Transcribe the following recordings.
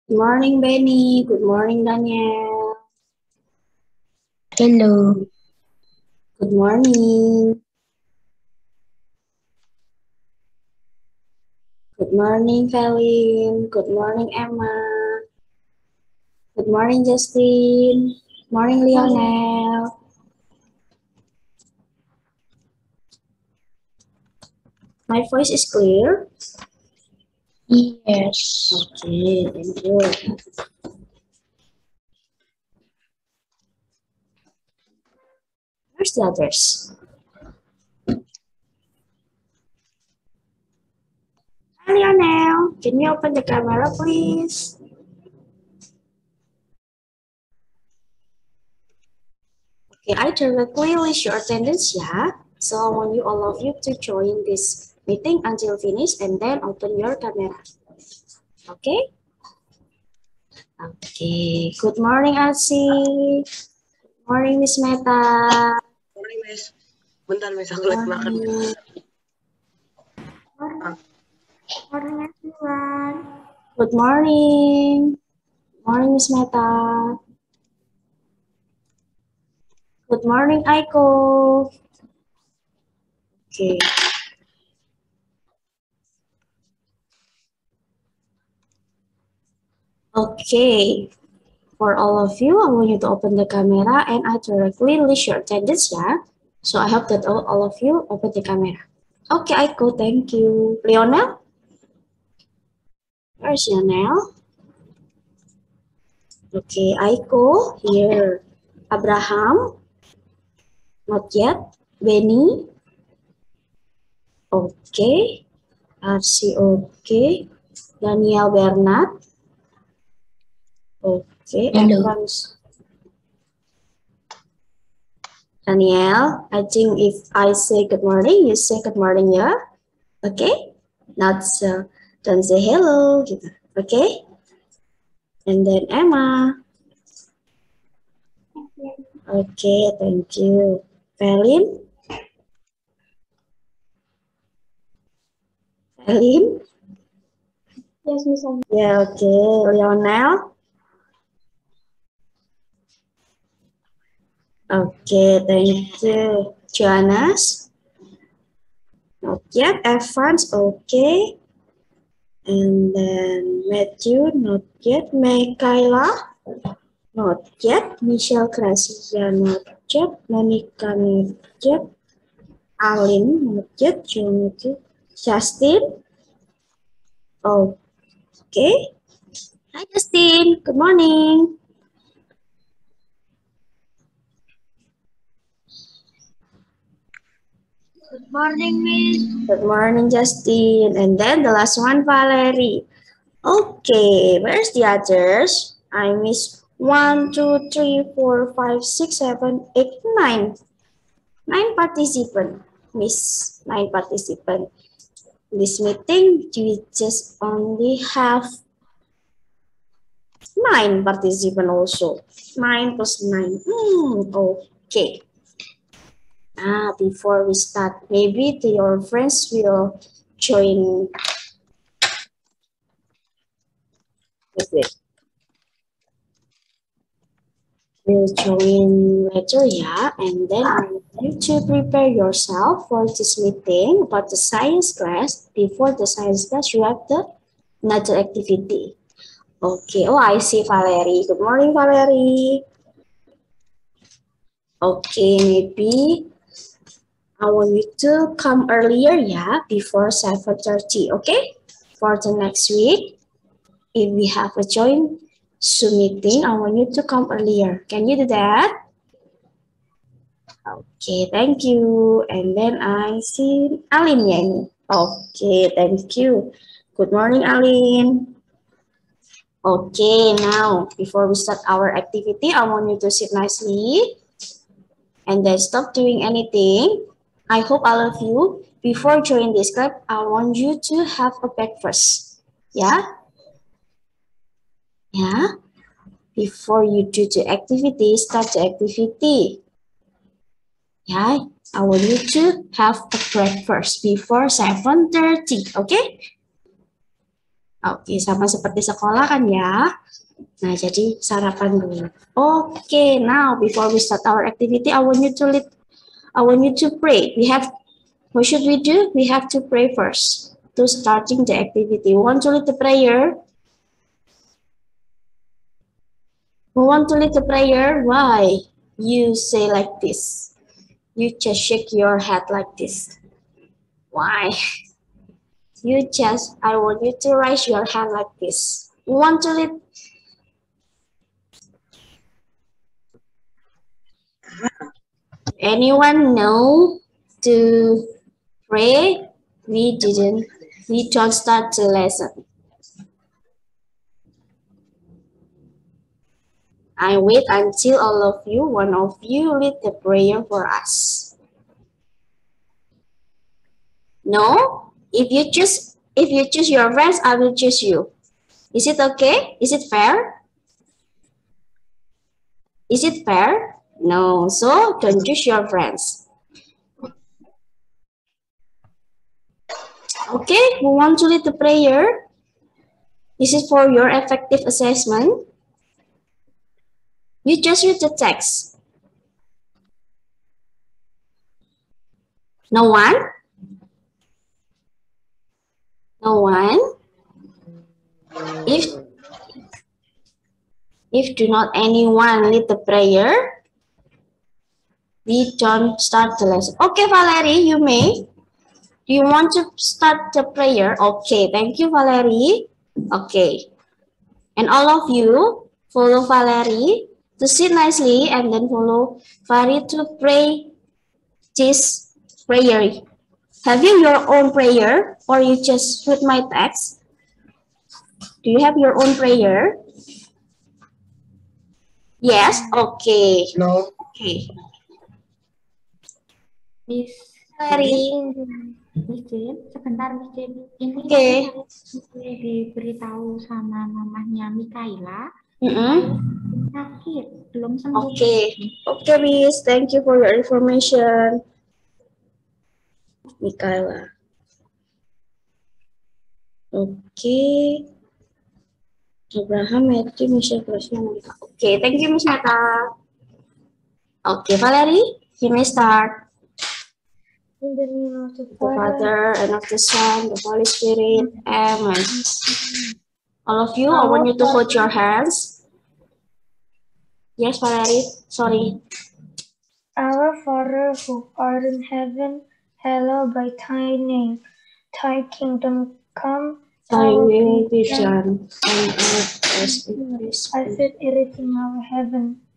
Good morning, Benny. Good morning, Daniel. Hello. Good morning. Good morning, Felin. Good morning, Emma. Good morning, Justin. Morning, Lionel. My voice is clear? Yes. Okay, thank you. Where's the others? Hi, Lionel. Can you open the camera, please? Okay, I directly list your attendance, yeah? So I want you all of you to join this meeting until finish and then open your camera. Okay? Okay. Good morning, Arsi. Good morning, Miss Meta. Morning, Miss. Bentar, Miss. Aku lagi makan. Morning, everyone. Good morning. Morning, Miss Meta. Good morning, Aiko. Okay. Okay. For all of you, I want you to open the camera and I directly list your attendance, yeah? So I hope that all of you open the camera. Okay, Aiko, thank you. Lionel? Where's Lionel? Okay, Aiko, here. Abraham? Not yet. Benny? Okay. Arsi, okay. Daniel Bernard? Okay. Hello. Evans. Daniel, I think if I say good morning, you say good morning, yeah? Okay? Not so, don't say hello, gitu. Okay? And then Emma. Okay, thank you. Felin? Felin? Yes, Miss. Yeah, okay. Lionel? Okay, thank you. Jonas? Not yet. Evans, okay. And then Matthew, not yet. Michaela, not yet. Michelle Gracia, not yet. Monica, not yet. Aline, not yet. Justin, okay. Hi, Justin. Good morning. Good morning, Miss. Good morning, Justin. And then the last one, Valerie. Okay, where's the others? I miss 1, 2, 3, 4, 5, 6, 7, 8, 9. 9 participants. Miss 9 participants. This meeting, we just only have 9 participants also. 9 plus 9. Okay. Before we start, maybe your friends will join with it. Will join later, yeah. And then I want you to prepare yourself for this meeting about the science class. Before the science class, you have the another activity. Okay. Oh, I see Valerie. Good morning, Valerie. Okay, maybe I want you to come earlier, yeah, before 7:30, okay? For the next week, if we have a joint Zoom meeting, I want you to come earlier. Can you do that? Okay, thank you. And then I see Aline ya ini. Okay, thank you. Good morning, Aline. Okay, now before we start our activity, I want you to sit nicely and then stop doing anything. I hope all of you, before joining this club, I want you to have a breakfast. Yeah? Yeah? Before you do the activity, start the activity. Yeah, I want you to have a breakfast before 7:30, okay? Oke, sama seperti sekolah kan ya. Nah, jadi sarapan dulu. Oke, now before we start our activity, I want you to pray. What should we do? We have to pray first to starting the activity. We want to lead the prayer. We want to lead the prayer. Why? You say like this. You just shake your head like this. Why? I want you to raise your hand like this. You want to lead? Anyone know to pray? We don't start the lesson. I wait until one of you lead the prayer for us. No? If you choose your friends, I will choose you. Is it okay? Is it fair? Is it fair? No, so don't choose your friends. Okay, who want to lead the prayer? This is for your effective assessment. You just read the text. No one? No one? If do not anyone lead the prayer, we don't start the lesson. Okay, Valerie, you may. Do you want to start the prayer? Okay, thank you, Valerie. Okay. And all of you, follow Valerie to sit nicely and then follow Valerie to pray this prayer. Have you your own prayer or you just read my text? Do you have your own prayer? Yes? Okay. No. Okay. Miss Valerie. Miss Jen, sebentar Miss Jen. Ini Oke. diberitahu sama mamahnya Mikaela. Sakit, belum sembuh. Okay, Miss. Thank you for your information. Mikaela. Okay. Abraham, Matthew, Michelle, Monica. Okay, thank you, Miss Nata. Okay, Valerie, you may start. In the name of the Father, and of the Son, the Holy Spirit. Amen. All of you, I want you to hold your hands. Yes, Valerie. Sorry. Our Father who art in heaven, hallowed by thy name. Thy kingdom come. Thy will be done on earth as it is in our heaven.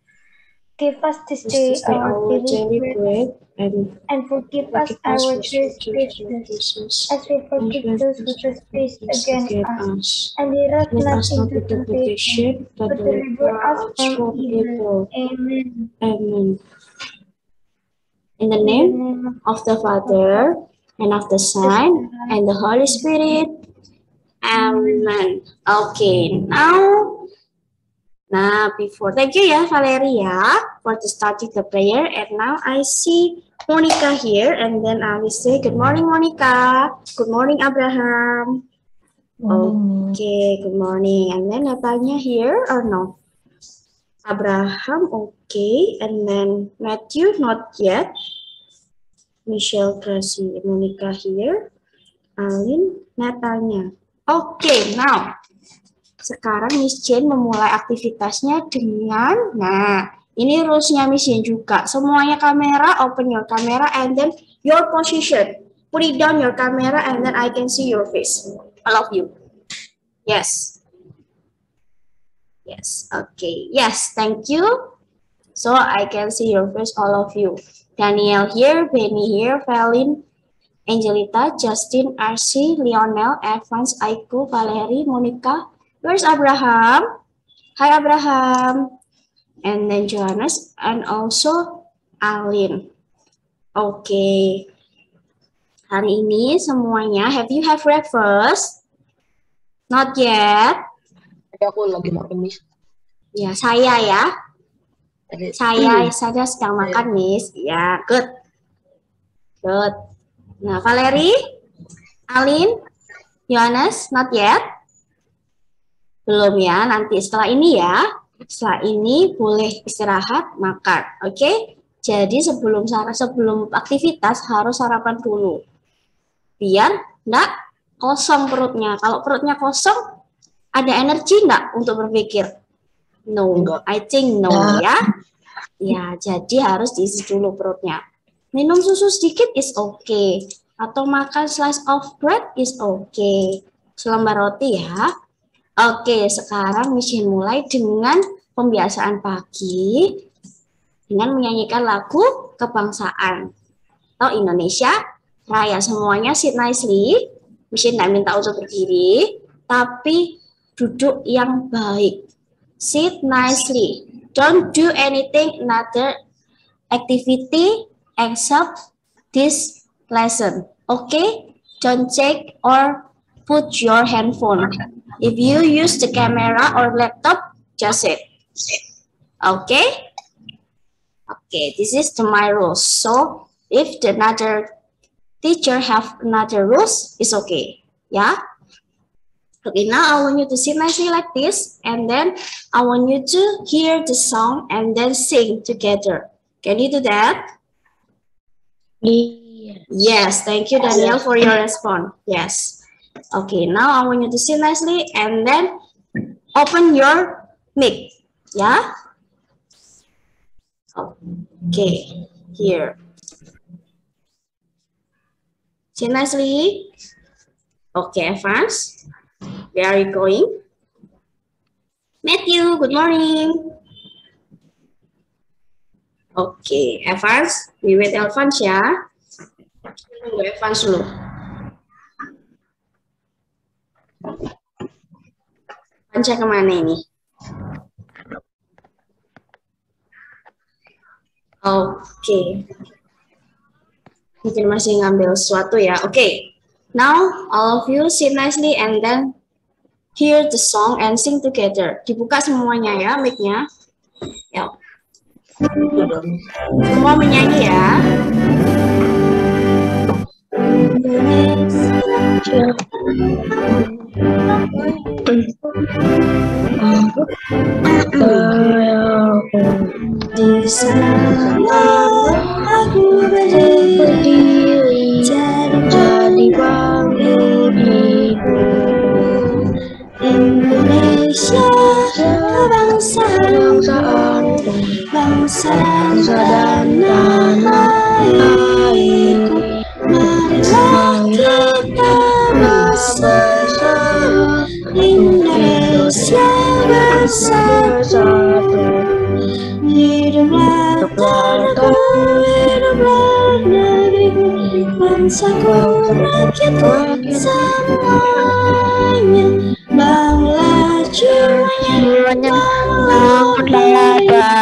Give us this day day our daily bread, and forgive us our trespasses, as we forgive those who trespass against us. And lead us not into temptation, but deliver us from evil. Amen. Amen. In the name of the Father, and of the Son, and the Holy Spirit. Amen. Okay, now before, thank you ya Valeria for starting the prayer. And now I see Monica here, and then I will say good morning Monica, good morning Abraham. Okay, good morning. And then Natalnya here or no? Abraham, okay. And then Matthew, not yet. Michelle, Tracy, Monica here. Alin, Natalnya. Oke, now sekarang Miss Jane memulai aktivitasnya dengan, nah ini rules-nya Miss Jane juga. Semuanya kamera, open your camera and then your position. Put it down your camera and then I can see your face. All of you. Yes. Yes, okay. Yes, thank you. So I can see your face, all of you. Daniel here, Benny here, Felin, Angelita, Justin, RC, Lionel, Evans, Aiku, Valerie, Monica. Where's Abraham? Hi, Abraham. And then Johannes, and also Alin. Okay. Hari ini semuanya, have you have breakfast? Not yet. Aku lagi makan, Miss. Ya, saya ya. Saya sedang makan, Miss. Ya, good. Nah, Valerie, Alin, Johannes, not yet. Belum ya, nanti setelah ini ya. Setelah ini boleh istirahat, makan. Oke? Jadi sebelum aktivitas harus sarapan dulu. Biar enggak kosong perutnya. Kalau perutnya kosong, ada energi enggak untuk berpikir? No, I think no ya. Ya, jadi harus diisi dulu perutnya. Minum susu sedikit is okay. Atau makan slice of bread is okay. Selembar roti ya. Oke, sekarang Miss mulai dengan pembiasaan pagi dengan menyanyikan lagu kebangsaan atau Indonesia Raya. Semuanya sit nicely. Miss tidak minta untuk berdiri, tapi duduk yang baik. Sit nicely. Don't do anything another activity except this lesson. Okay? Don't check or put your handphone. If you use the camera or laptop, just sit. Okay? Okay, this is my rules. So, if the another teacher have another rules, it's okay. Yeah? Okay, now I want you to sit nicely like this, and then I want you to hear the song and then sing together. Can you do that? Yes, thank you, Daniel, for your response. Yes. Okay, now I want you to sit nicely and then open your mic. Yeah? Okay, here. Sit nicely. Okay, Evans. Where are you going? Matthew, good morning. Okay, Evans. We wait Evans ya. Tunggu Evans dulu. Panca kemana ini? Oke. Mungkin masih ngambil sesuatu ya. Oke. Now, all of you sit nicely and then hear the song and sing together. Dibuka semuanya ya, mic-nya. Yuk. Semua menyanyi ya. Di sana aku berdiri jadi bangun ibu. Indonesia kebangsaan, bangsa dan tanah airku. Marilah kita bersatu, Indonesia bersatu. Hiduplah tanahku, hiduplah negeriku, bangsaku, rakyatku semuanya. Bangla jiwanya, bangla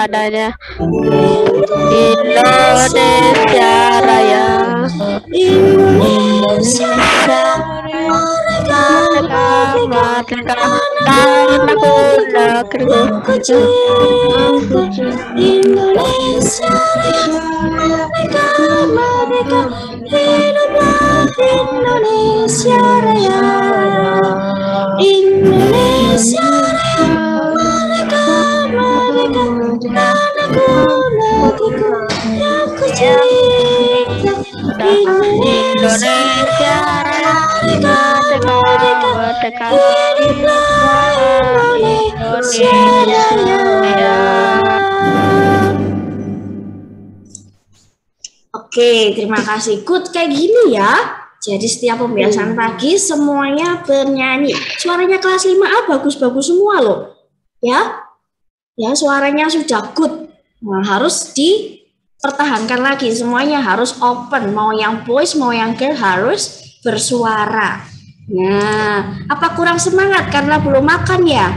dadanya. Indonesia Raya, Indonesia merdeka, merdeka, tanahku, negeriku cinta. Indonesia Raya, merdeka, merdeka, hiduplah Indonesia Raya. Indonesia Raya, merdeka, merdeka, tanahku, negeriku yang ku cinta. Indonesia Raya, merdeka, merdeka, hiduplah Indonesia Raya. Oke, terima kasih. Good, kayak gini ya. Jadi setiap pembiasaan pagi semuanya bernyanyi. Suaranya kelas 5A bagus-bagus semua loh. Ya. Ya, suaranya sudah good. Nah, harus dipertahankan lagi. Semuanya harus open. Mau yang boys, mau yang girl harus bersuara. Nah, apa kurang semangat karena belum makan ya?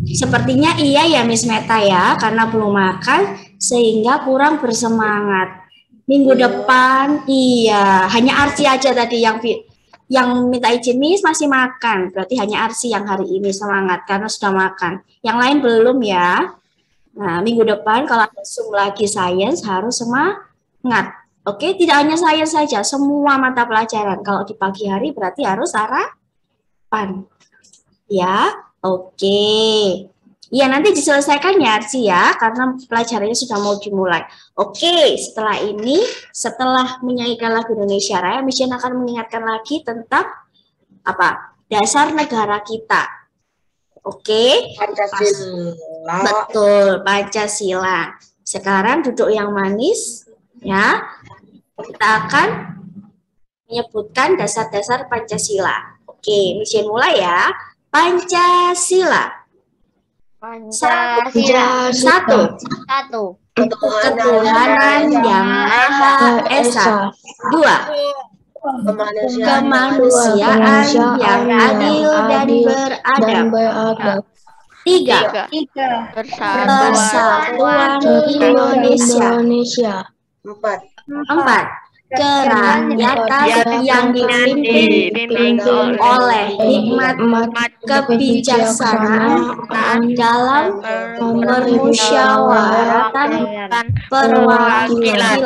Sepertinya iya ya Miss Meta ya, karena belum makan sehingga kurang bersemangat. Minggu depan, iya, hanya Arsi aja tadi yang minta izin Miss masih makan. Berarti hanya Arsi yang hari ini semangat karena sudah makan. Yang lain belum ya. Nah, minggu depan kalau ada Zoom lagi sains harus semangat. Oke, tidak hanya sains saja, semua mata pelajaran. Kalau di pagi hari berarti harus sarapan. Ya, Oke. Ya, nanti diselesaikan ya, Arsi ya, karena pelajarannya sudah mau dimulai. Oke, setelah ini, setelah menyanyikan lagu Indonesia Raya, Mission akan mengingatkan lagi tentang apa? Dasar negara kita. Oke? Pancasila. Betul, Pancasila. Sekarang duduk yang manis, ya. Kita akan menyebutkan dasar-dasar Pancasila. Oke, Mission mulai ya. Pancasila. Satu. Ketuhanan yang Maha Esa. 2. Kemanusiaan yang adil dan beradab. 3. Persatuan Indonesia. 4. Kerakyatan yang dipimpin oleh hikmat kebijaksanaan dalam permusyawaratan perwakilan.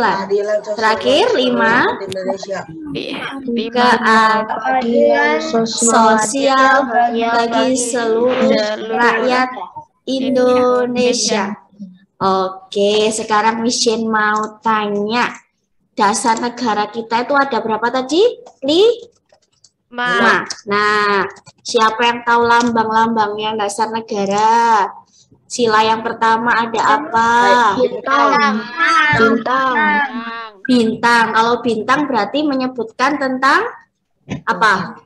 Terakhir 5. Keadilan sosial bagi seluruh rakyat Indonesia. Oke, sekarang Mission mau tanya. Dasar negara kita itu ada berapa tadi? 5. Nah, siapa yang tahu lambang-lambangnya dasar negara? Sila yang pertama ada apa? Bintang. Kalau bintang berarti menyebutkan tentang apa?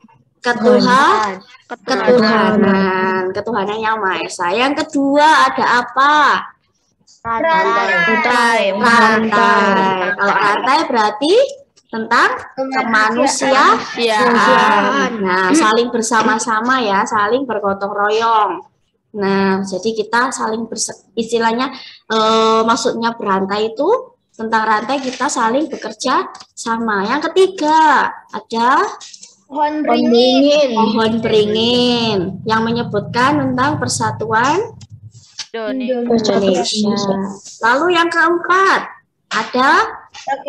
Ketuhanan yang Maha Esa. Yang kedua ada apa? Rantai. Kalau rantai berarti tentang kemanusiaan. Nah, saling bersama-sama ya, saling bergotong royong. Nah, jadi kita saling istilahnya maksudnya berantai itu tentang rantai kita saling bekerja sama. Yang ketiga ada pohon beringin yang menyebutkan tentang persatuan Indonesia. Lalu yang keempat ada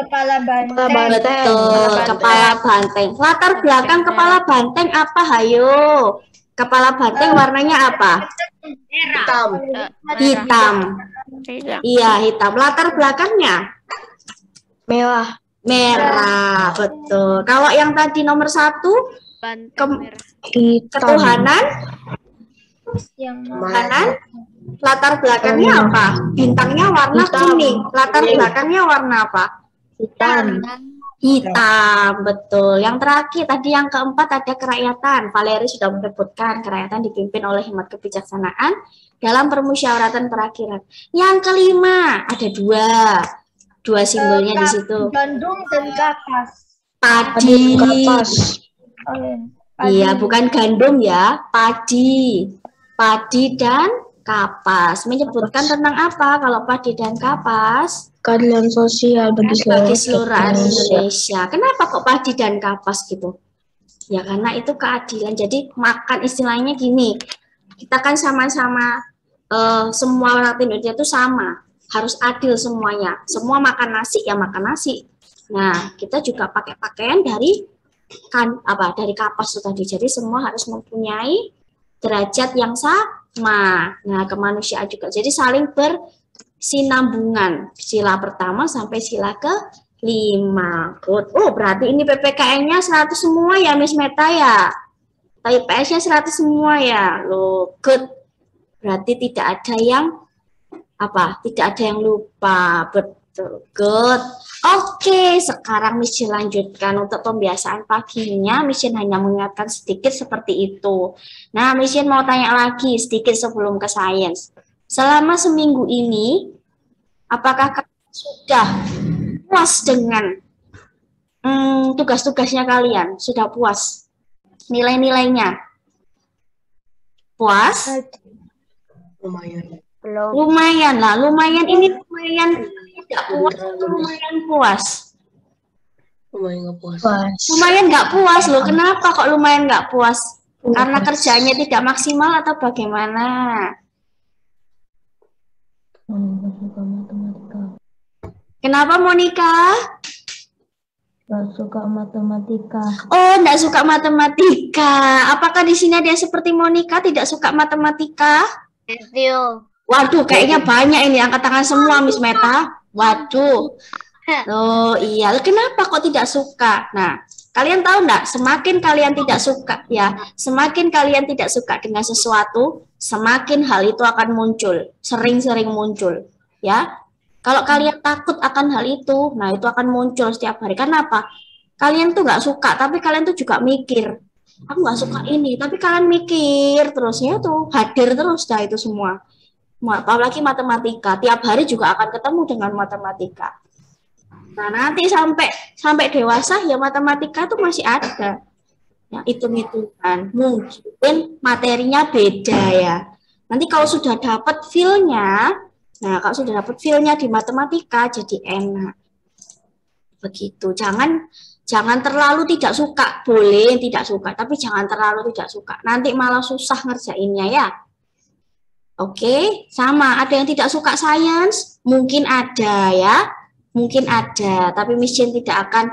kepala banteng. Betul, kepala banteng. Latar belakang kepala banteng apa? Hayo. Kepala banteng warnanya apa? Hitam. Iya, hitam. Latar belakangnya? Merah. Betul. Kalau yang tadi nomor 1 ketuhanan latar belakangnya apa? Bintangnya warna kuning. Latar belakangnya warna apa? Hitam, betul. Yang terakhir tadi yang keempat ada kerakyatan. Valeri sudah menyebutkan kerakyatan dipimpin oleh hikmat kebijaksanaan dalam permusyawaratan perakiran. Yang kelima ada dua simbolnya di situ. Gandum dan kapas. Padi. Iya, bukan gandum ya, padi. Padi dan kapas. Menyebutkan tentang apa kalau padi dan kapas? Keadilan sosial bagi seluruh rakyat Indonesia. Kenapa kok padi dan kapas gitu? Ya karena itu keadilan. Jadi makan istilahnya gini, kita kan sama-sama semua rakyat Indonesia itu sama. Harus adil semuanya. Semua makan nasi ya makan nasi. Nah, kita juga pakai pakaian dari kapas itu tadi. Jadi semua harus mempunyai derajat yang sama. Nah, kemanusiaan juga. Jadi saling bersinambungan. Sila pertama sampai sila ke-5. Good. Oh, berarti ini PPKN-nya 100 semua ya, Miss Meta ya? Tapi PS-nya 100 semua ya. Loh, good. Berarti tidak ada yang tidak ada yang lupa. Betul. Good. Oke, sekarang Miss lanjutkan untuk pembiasaan paginya. Miss hanya mengingatkan sedikit seperti itu. Nah, Miss mau tanya lagi sedikit sebelum ke sains. Selama seminggu ini, apakah kalian sudah puas dengan tugas-tugasnya kalian? Sudah puas? Nilai-nilainya? Puas? Lumayan. Lumayan lah, lumayan ini lumayan tidak puas, lumayan puas. Lumayan nggak puas. Lumayan nggak puas loh. Kenapa kok lumayan nggak puas? Karena kerjanya tidak maksimal atau bagaimana? Kenapa Monica? Gak suka matematika. Oh, enggak suka matematika. Apakah di sini ada yang seperti Monica tidak suka matematika? Betul. Waduh, kayaknya banyak ini angkat tangan semua, Miss Meta. Waduh. Oh iya, kenapa kok tidak suka? Nah, kalian tahu enggak, semakin kalian tidak suka ya, semakin kalian tidak suka dengan sesuatu, semakin hal itu akan muncul, sering-sering muncul, ya. Kalau kalian takut akan hal itu, nah itu akan muncul setiap hari. Kenapa? Kalian tuh nggak suka, tapi kalian tuh juga mikir, aku nggak suka ini, tapi kalian mikir terusnya tuh hadir terus dah itu semua. Apalagi matematika, tiap hari juga akan ketemu dengan matematika. Nah, nanti sampai dewasa ya matematika tuh masih ada. Ya, hitung-hitungan. Mungkin materinya beda ya. Nanti kalau sudah dapat feel-nya, nah kalau sudah dapat feel-nya di matematika jadi enak. Begitu. Jangan terlalu tidak suka. Boleh tidak suka, tapi jangan terlalu tidak suka. Nanti malah susah ngerjainnya ya. Oke, sama. Ada yang tidak suka sains? Mungkin ada ya. Mungkin ada, tapi Miss Jane tidak akan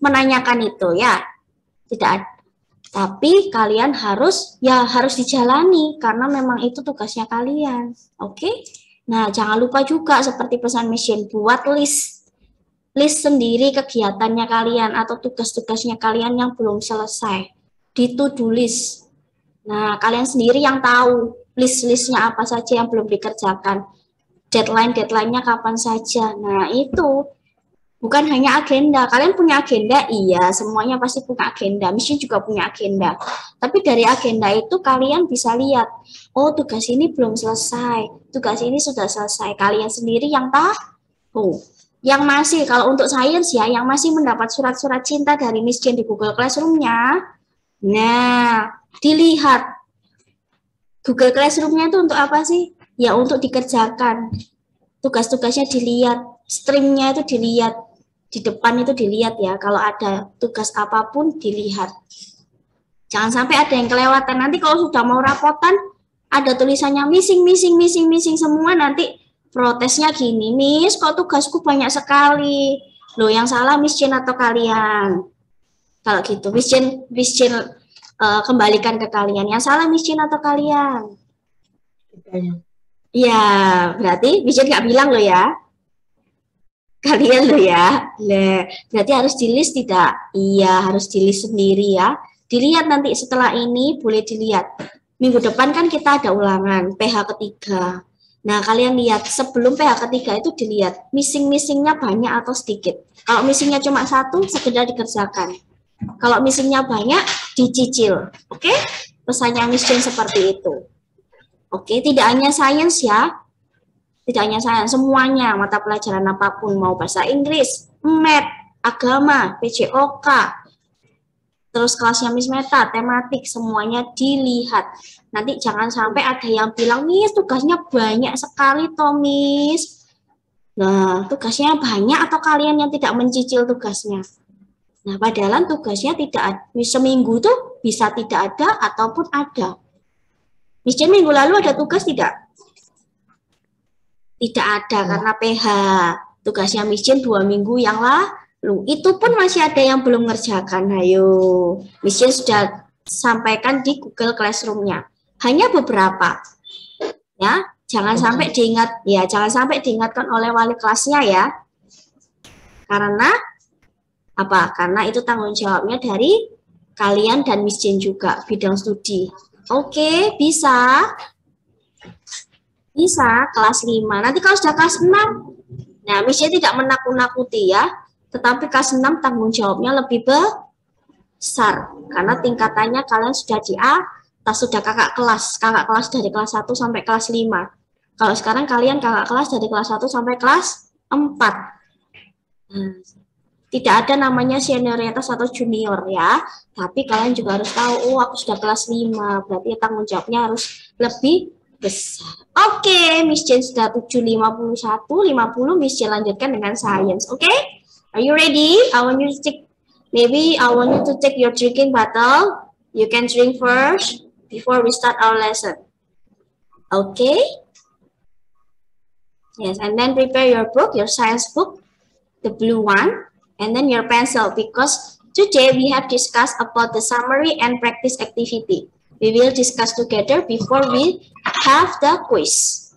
menanyakan itu ya. Tidak ada. Tapi kalian harus dijalani karena memang itu tugasnya kalian. Oke? Nah, jangan lupa juga seperti pesan Miss Jane, buat list sendiri kegiatannya kalian atau tugas-tugasnya kalian yang belum selesai di to-do list. Nah, kalian sendiri yang tahu list-listnya apa saja yang belum dikerjakan. Deadline-nya kapan saja. Nah, itu bukan hanya agenda. Kalian punya agenda? Iya, semuanya pasti punya agenda. Mission juga punya agenda. Tapi dari agenda itu kalian bisa lihat, oh tugas ini belum selesai, tugas ini sudah selesai. Kalian sendiri yang tahu. Yang masih, kalau untuk sains ya, yang masih mendapat surat-surat cinta dari Miss Jane di Google Classroom-nya, nah, dilihat. Google Classroom-nya itu untuk apa sih? Ya untuk dikerjakan, tugas-tugasnya dilihat, streamnya itu dilihat, di depan itu dilihat ya, kalau ada tugas apapun dilihat. Jangan sampai ada yang kelewatan, nanti kalau sudah mau rapotan, ada tulisannya missing semua, nanti protesnya gini, Miss kok tugasku banyak sekali, loh yang salah Miss Jane atau kalian? Kalau gitu, Miss Jane kembalikan ke kalian, yang salah Miss Jane atau kalian? Ya, berarti bisa nggak bilang lo ya. Kalian lo ya. Berarti harus di list tidak? Iya, harus di list sendiri ya. Dilihat nanti setelah ini boleh dilihat. Minggu depan kan kita ada ulangan PH ketiga. Nah, kalian lihat sebelum PH ketiga itu dilihat missingnya banyak atau sedikit. Kalau missingnya cuma satu, sekedar dikerjakan. Kalau missingnya banyak, dicicil. Oke? Pesannya Miss Jane seperti itu. Oke, tidak hanya sains ya, tidak hanya sains, semuanya mata pelajaran apapun, mau bahasa Inggris, math, agama, PJOK, terus kelasnya Miss Meta, tematik, semuanya dilihat. Nanti jangan sampai ada yang bilang, Miss tugasnya banyak sekali toh Miss. Nah, tugasnya banyak atau kalian yang tidak mencicil tugasnya? Nah, padahal tugasnya tidak, seminggu tuh bisa tidak ada ataupun ada. Miss Jane minggu lalu ada tugas tidak? Tidak ada karena PH. Tugasnya Miss Jane 2 minggu yang lalu. Itu pun masih ada yang belum ngerjakan. Ayo, Miss Jane sudah sampaikan di Google Classroom-nya. Hanya beberapa. Ya, jangan sampai diingat, ya jangan sampai diingatkan oleh wali kelasnya ya. Karena apa? Karena itu tanggung jawabnya dari kalian dan Miss Jane juga bidang studi. Oke, bisa. Bisa, kelas 5. Nanti kalau sudah kelas 6, nah Miss Jane tidak menakut-nakuti ya, tetapi kelas 6 tanggung jawabnya lebih besar, karena tingkatannya kalian sudah di atas, sudah kakak kelas dari kelas 1 sampai kelas 5. Kalau sekarang kalian kakak kelas dari kelas 1 sampai kelas 4. Tidak ada namanya senioritas atau junior ya, tapi kalian juga harus tahu, oh aku sudah kelas 5, berarti tanggung jawabnya harus lebih besar. Oke, Miss Jane sudah 7.51, 50 Miss Jane lanjutkan dengan science. Oke? Are you ready? I want you to take your drinking bottle. You can drink first before we start our lesson. Okay? Yes, and then prepare your book, your science book, the blue one. and then your pencil, because today we have discussed about the summary and practice activity. We will discuss together before we have the quiz.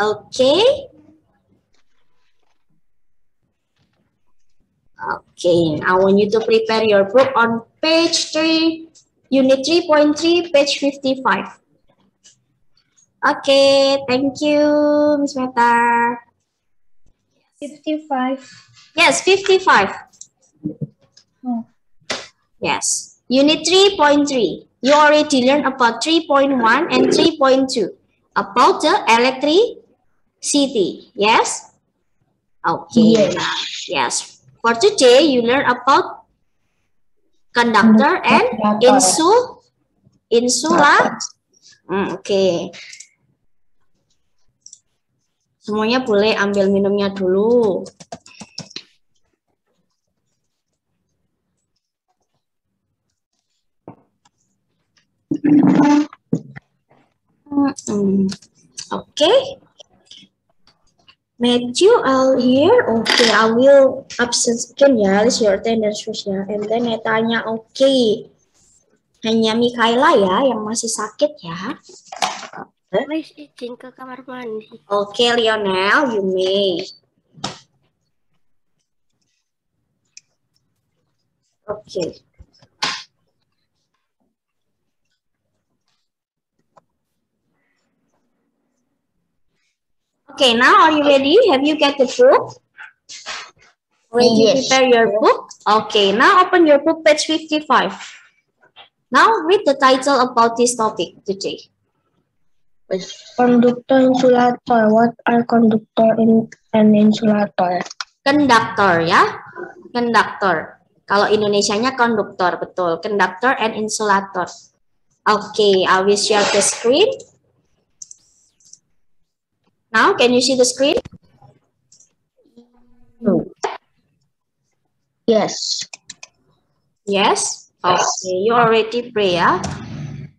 Okay. Okay, I want you to prepare your book on page 3, unit 3.3, page 55. Okay, thank you, Miss Meta. 55. Yes, 55. Oh. Yes, unit 3.3. You already learned about 3.1 and 3.2 about the electricity. Yes? Okay. Yes. Yes. For today, you learn about conductor and insulator. Okay. Semuanya boleh ambil minumnya dulu. Okay. Matthew, I'll here. Okay, I will absenkan ya, list your attendance ya. And then netanya okay. Hanya Mikaela ya yang masih sakit ya. Please izin ke kamar mandi. Okay, Lionel, you may. Okay. Okay, now are you ready? Have you got the book? Ready to prepare your book? Okay, now open your book, page 55. Now read the title about this topic today. Conductor, insulator. What are conductor and insulator? Conductor ya, conductor. Kalau Indonesianya konduktor, betul. Conductor and insulator. Okay, I will share the screen. Now, can you see the screen? Yes. Yes? Okay, you already pray, ya?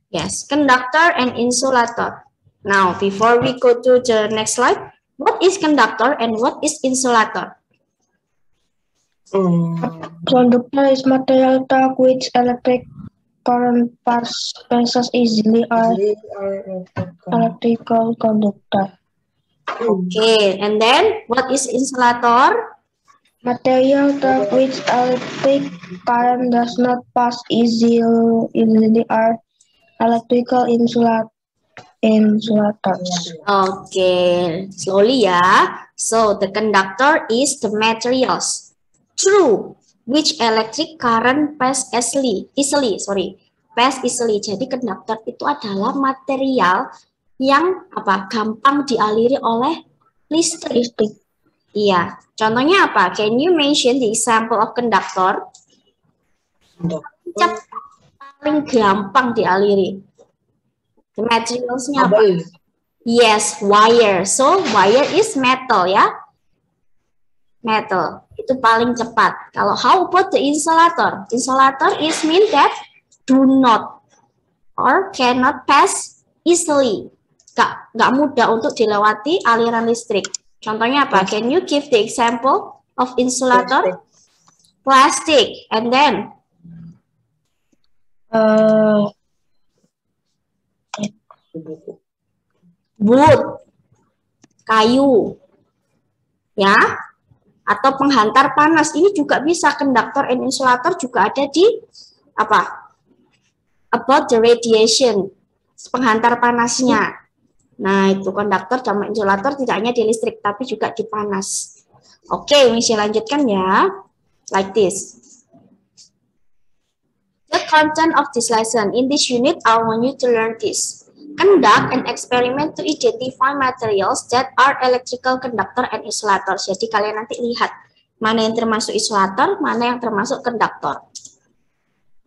Yes, conductor and insulator. Now, before we go to the next slide, what is conductor and what is insulator? Conductor is material through which electric current passes easily or electrical conductor. Okay, and then what is insulator? Material through which electric current does not pass easily are electrical insulators. Okay, slowly ya. So the conductor is the materials through which electric current pass easily. Jadi conductor itu adalah material yang gampang dialiri oleh listrik. Iya, contohnya apa? Can you mention the example of conductor? Paling gampang dialiri. The materialsnya apa? Yes, wire. So wire is metal ya. Metal itu paling cepat. Kalau how about the insulator? Insulator is mean that do not or cannot pass easily. Gak mudah untuk dilewati aliran listrik. Contohnya apa? Can you give the example of insulator? Plastic. And then? Wood. Kayu. Ya. Atau penghantar panas. Ini juga bisa. Conductor and insulator juga ada di apa? About the radiation. Penghantar panasnya. Nah, itu konduktor sama insulator tidak hanya di listrik, tapi juga di panas. Oke, Michelle lanjutkan ya. Like this. The content of this lesson. In this unit, I want you to learn this. Conduct an experiment to identify materials that are electrical conductor and insulator. Jadi kalian nanti lihat mana yang termasuk insulator, mana yang termasuk konduktor.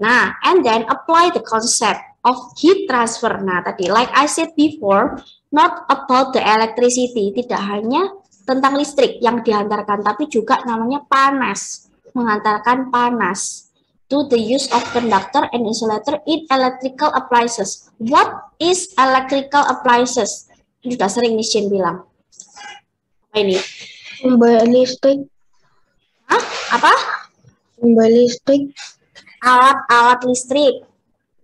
Nah, and then apply the concept of heat transfer. Nah, tadi like I said before, not about the electricity, tidak hanya tentang listrik yang dihantarkan, tapi juga namanya panas, menghantarkan panas. To the use of conductor and insulator in electrical appliances. What is electrical appliances? Ini sudah sering Nishin bilang. Apa ini? Sumber listrik. Hah? Apa? Simbol listrik. Alat-alat listrik.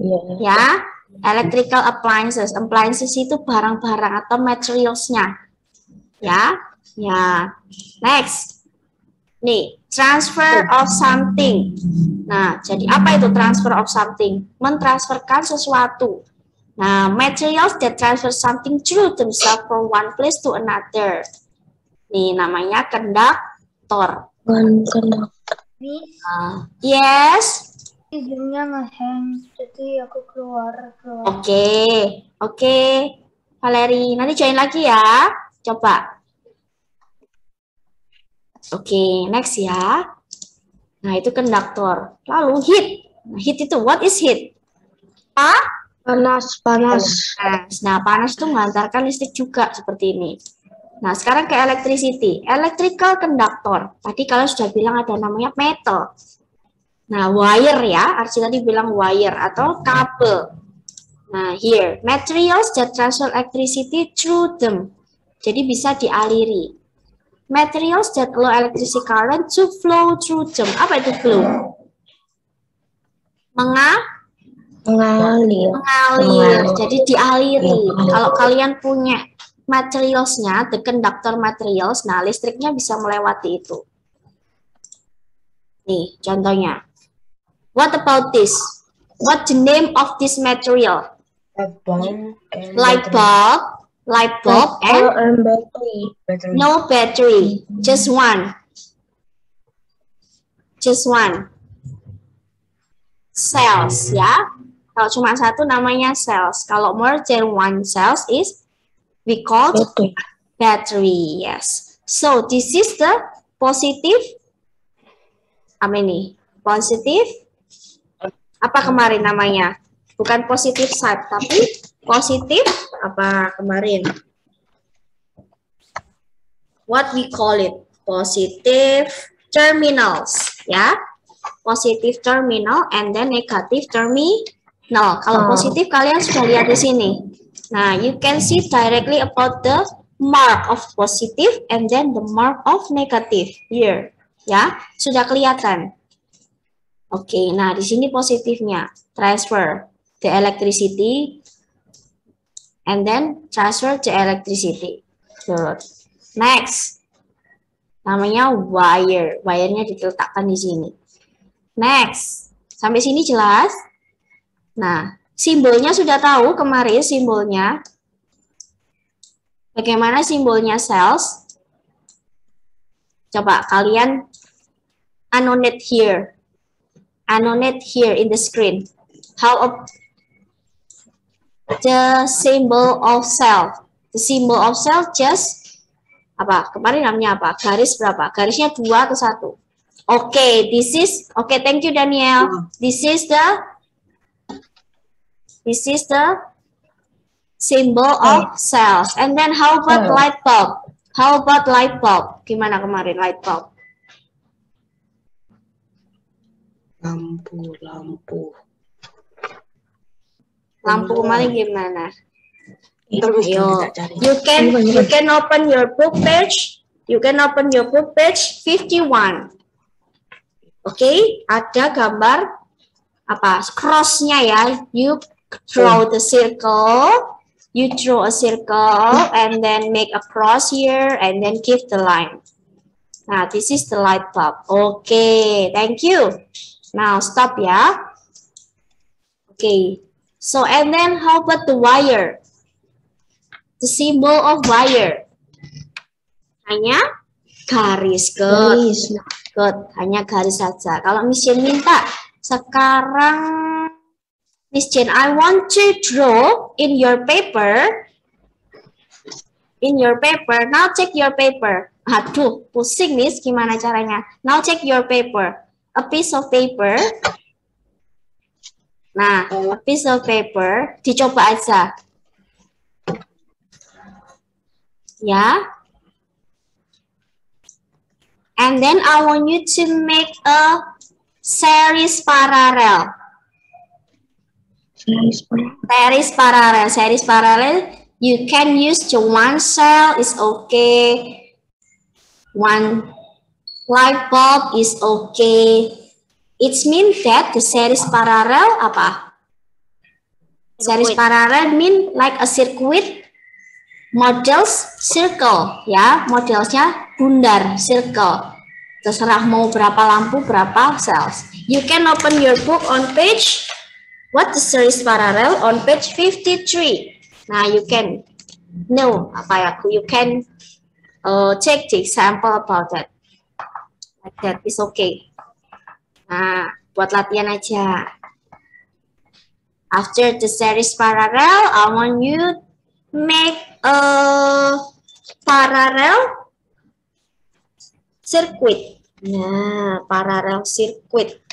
Iya. Ya, electrical appliances. Appliances itu barang-barang atau materialsnya. Ya, ya. Next. Nih, transfer of something. Nah, jadi apa itu transfer of something? Mentransferkan sesuatu. Nah, materials that transfer something through themselves from one place to another. Nih, namanya konduktor. Miss, Yes. izinnya nge-hang, jadi aku keluar. Oke. Valeri, nanti join lagi ya. Coba. Oke, next ya. Nah, itu konduktor. Lalu heat. Nah, heat itu, what is heat? Panas. Nah, panas itu mengantarkan listrik juga seperti ini. Nah, sekarang ke electricity. Electrical conductor. Tadi kalau sudah bilang ada namanya metal. Nah, wire ya. Archie tadi bilang wire atau kabel. Nah, here. Materials that transfer electricity through them. Jadi bisa dialiri. Materials that allow electricity current to flow through them. Apa itu flow? Mengalir. Jadi dialiri. Kalau kalian punya materialsnya, the conductor materials, nah listriknya bisa melewati itu. Nih, contohnya. What about this? What the name of this material? Light bulb and battery. no battery, just one. Cells ya. Kalau cuma satu namanya cells. Kalau more than one cells is we call battery. Yes. So this is the positive. Apa ini? Positive. Apa kemarin namanya? Bukan positive side, tapi positif apa kemarin? What we call it? Positive terminals, ya. Positive terminal and then negative terminal. Kalau positif kalian sudah lihat di sini. Nah, you can see directly about the mark of positive and then the mark of negative here, ya. Sudah kelihatan. Oke, nah di sini positifnya transfer the electricity and then transfer the electricity. Good. Next. Namanya wire. Wire-nya diletakkan di sini. Next. Sampai sini jelas? Nah, simbolnya sudah tahu kemarin simbolnya. Bagaimana simbolnya cells? Coba kalian annotate here. Annotate here in the screen. How about the symbol of cell? The symbol of cell just apa? Kemarin namanya apa? Garis berapa? Garisnya 2 atau 1? Oke, this is thank you Daniel. This is the symbol of cells. And then how about light bulb? How about light bulb? Gimana kemarin light bulb? Lampu kemarin gimana? Ayo. You can open your book page. You can open your book page 51. Oke, ada gambar apa? Cross-nya ya. You draw the circle. You draw a circle and then make a cross here and then give the line. Nah, this is the light bulb. Okay, thank you. Now stop ya. Okay. So and then how about the wire? The symbol of wire. Hanya garis. Good. Hanya garis saja. Kalau Miss Jane minta sekarang Miss Jane, I want to draw in your paper. Now check your paper. Aduh, pusing Miss, gimana caranya? Now check your paper. A piece of paper. Nah, a piece of paper. Dicoba aja. Ya. And then I want you to make a series parallel. Series parallel. You can use the one cell is okay. One Light bulb is okay. It means that the series parallel apa? Series parallel mean like a circuit models circle ya, modelsnya bundar circle. Terserah mau berapa lampu, berapa cells. You can open your book on page what the series parallel on page 53. Nah, you can know apa ya? You can check the example about that. Like that is okay. Nah, buat latihan aja. After the series parallel, I want you make a parallel circuit. Nah, parallel circuit.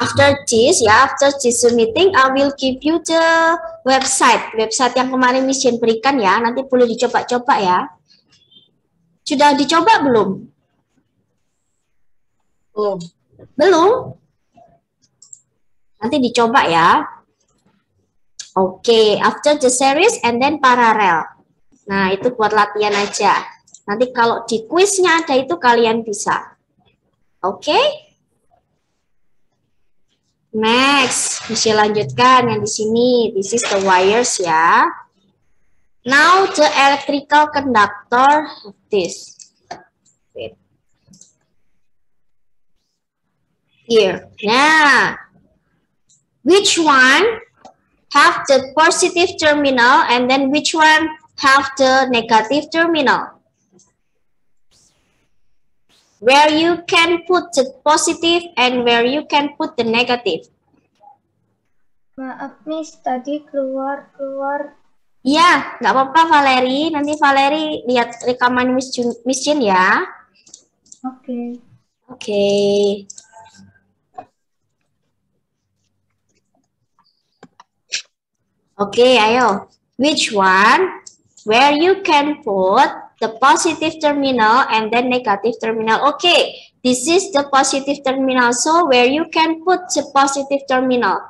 After this, ya, after this meeting, I will give you the website yang kemarin Miss Jen berikan ya. Nanti boleh dicoba-coba ya. Sudah dicoba belum? Belum. Belum? Nanti dicoba ya. Oke, after the series and then parallel. Nah, itu buat latihan aja. Nanti kalau di kuisnya ada itu kalian bisa. Oke? Next, bisa lanjutkan yang di sini. This is the wires ya. Now the electrical conductor of this. Wait. Here. Nah, which one have the positive terminal and then which one have the negative terminal? Where you can put the positive and where you can put the negative. Maaf Miss, tadi keluar. Iya, nggak apa-apa Valeri. Nanti Valeri lihat rekaman Miss Jin ya. Oke. Oke. Oke, ayo. Which one? Where you can put the positive terminal and then negative terminal. Okay, this is the positive terminal. So where you can put the positive terminal?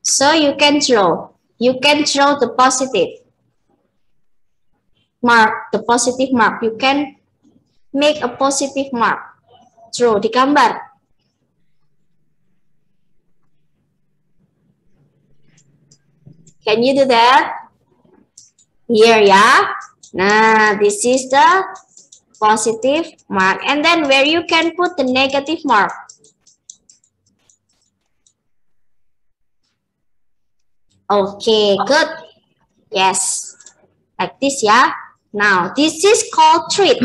So you can draw. You can draw the positive mark, the positive mark. You can make a positive mark. Draw di gambar. Can you do that? Here ya. Nah, this is the positive mark. And then where you can put the negative mark. Okay, good. Yes. Like this ya. Now, this is called thread.